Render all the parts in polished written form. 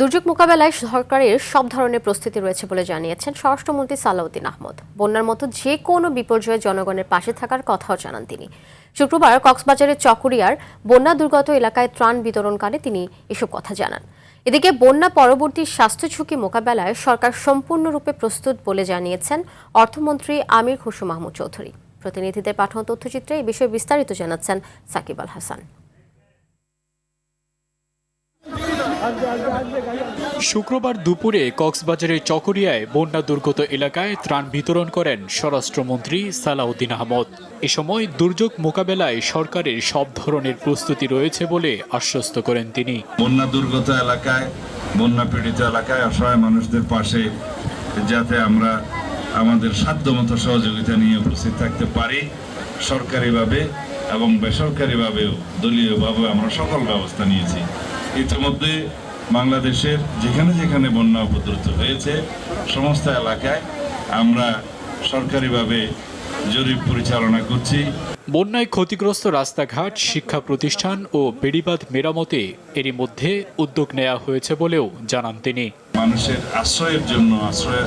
দুর্যোগ মোকাবেলায় সরকারের সব ধরনের প্রস্তুতি রয়েছে বলে জানিয়েছেন স্বরাষ্ট্রমন্ত্রী সালাউদ্দিন আহমদ। বন্যার মতো যে কোনো বিপর্যয়ে জনগণের পাশে থাকার কথাও জানান তিনি। শুক্রবার কক্সবাজারের চকরিয়ার বন্যা দুর্গত এলাকায় ত্রাণ বিতরণকালে তিনি এসব কথা জানান। এদিকে বন্যা পরবর্তী স্বাস্থ্য ঝুঁকি মোকাবেলায় সরকার সম্পূর্ণরূপে প্রস্তুত বলে জানিয়েছেন অর্থমন্ত্রী আমির খসরু মাহমুদ চৌধুরী। প্রতিনিধিদের পাঠানো তথ্যচিত্রে এই বিষয়ে বিস্তারিত জানাচ্ছেন সাকিব আল হাসান। শুক্রবার দুপুরে কক্সবাজারের চকরিয়ায় বন্যা দুর্গত এলাকায় ত্রাণ বিতরণ করেন স্বরাষ্ট্রমন্ত্রী সালাউদ্দিন আহমদ। এ সময় দুর্যোগ মোকাবেলায় সরকারের সব ধরনের প্রস্তুতি রয়েছে বলে আশ্বস্ত করেন তিনি। বন্যা দুর্গত এলাকায়, বন্যা পীড়িত এলাকায় অসহায় মানুষদের পাশে যাতে আমরা আমাদের সাধ্যমতো সহযোগিতা নিয়ে উপস্থিত থাকতে পারি, সরকারিভাবে এবং বেসরকারিভাবেও দলীয়ভাবে আমরা সকল ব্যবস্থা নিয়েছি। ইতিমধ্যে বাংলাদেশের যেখানে যেখানে বন্যা উপদ্রুত হয়েছে সমস্ত এলাকায় আমরা সরকারিভাবে জরিপ পরিচালনা করছি। বন্যায় ক্ষতিগ্রস্ত রাস্তাঘাট, শিক্ষা প্রতিষ্ঠান ও বেড়িবাঁধ মেরামতে এরই মধ্যে উদ্যোগ নেওয়া হয়েছে বলেও জানান তিনি। মানুষের আশ্রয়ের জন্য আশ্রয়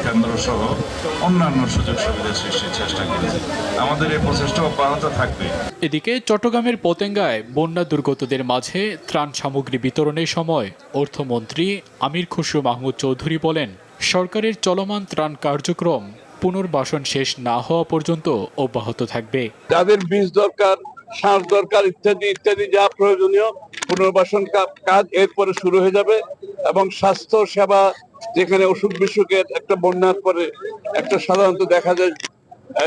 কেন্দ্র সহ অন্যান্য সুযোগ সুবিধা সৃষ্টির চেষ্টা করেছে। আমাদের এই প্রচেষ্টা অব্যাহত থাকবে। এদিকে চট্টগ্রামের পতেঙ্গায় বন্যা দুর্গতদের মাঝে ত্রাণ সামগ্রী বিতরণের সময় অর্থমন্ত্রী আমির খসরু মাহমুদ চৌধুরী বলেন, সরকারের চলমান ত্রাণ কার্যক্রম পুনর্বাসন শেষ না হওয়া পর্যন্ত অব্যাহত থাকবে। যাদের বীজ দরকার, সার দরকার, ইত্যাদি ইত্যাদি যা প্রয়োজনীয় পুনর্বাসন কাজ এরপরে শুরু হয়ে যাবে। এবং স্বাস্থ্য সেবা, যেখানে অসুখ বিসুখের একটা বন্যার পরে একটা সাধারণত দেখা যায়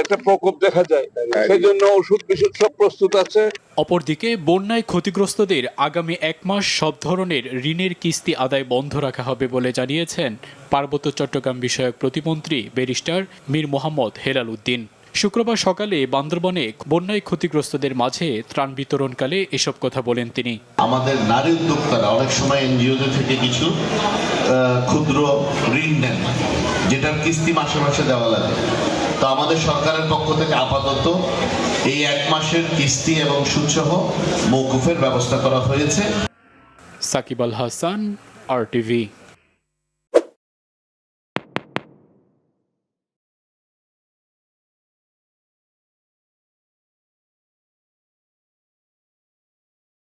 একটা প্রকোপ দেখা যায়, সেই জন্য ওষুধ বিসুখ সব প্রস্তুত আছে। অপরদিকে বন্যায় ক্ষতিগ্রস্তদের আগামী 1 মাস সব ধরনের ঋণের কিস্তি আদায় বন্ধ রাখা হবে বলে জানিয়েছেন পার্বত্য চট্টগ্রাম বিষয়ক প্রতিমন্ত্রী ব্যারিস্টার মীর মোহাম্মদ হেলাল উদ্দিন। শুক্রবার সকালে বান্দরবনে বন্যায় ক্ষতিগ্রস্তদের মাঝে ত্রাণ বিতরণকালে এসব কথা বলেন তিনি। আমাদের নারী উদ্যোক্তারা অনেক সময় এনজিওদের থেকে কিছু ক্ষুদ্র ঋণ নেন, যেটার কিস্তি মাসে মাসে দেওয়া লাগে। তো আমাদের সরকারের পক্ষ থেকে আপাতত এই 1 মাসের কিস্তি এবং সুদসহ মওকুফের ব্যবস্থা করা হয়েছে। সাকিব আল হাসান, RTV।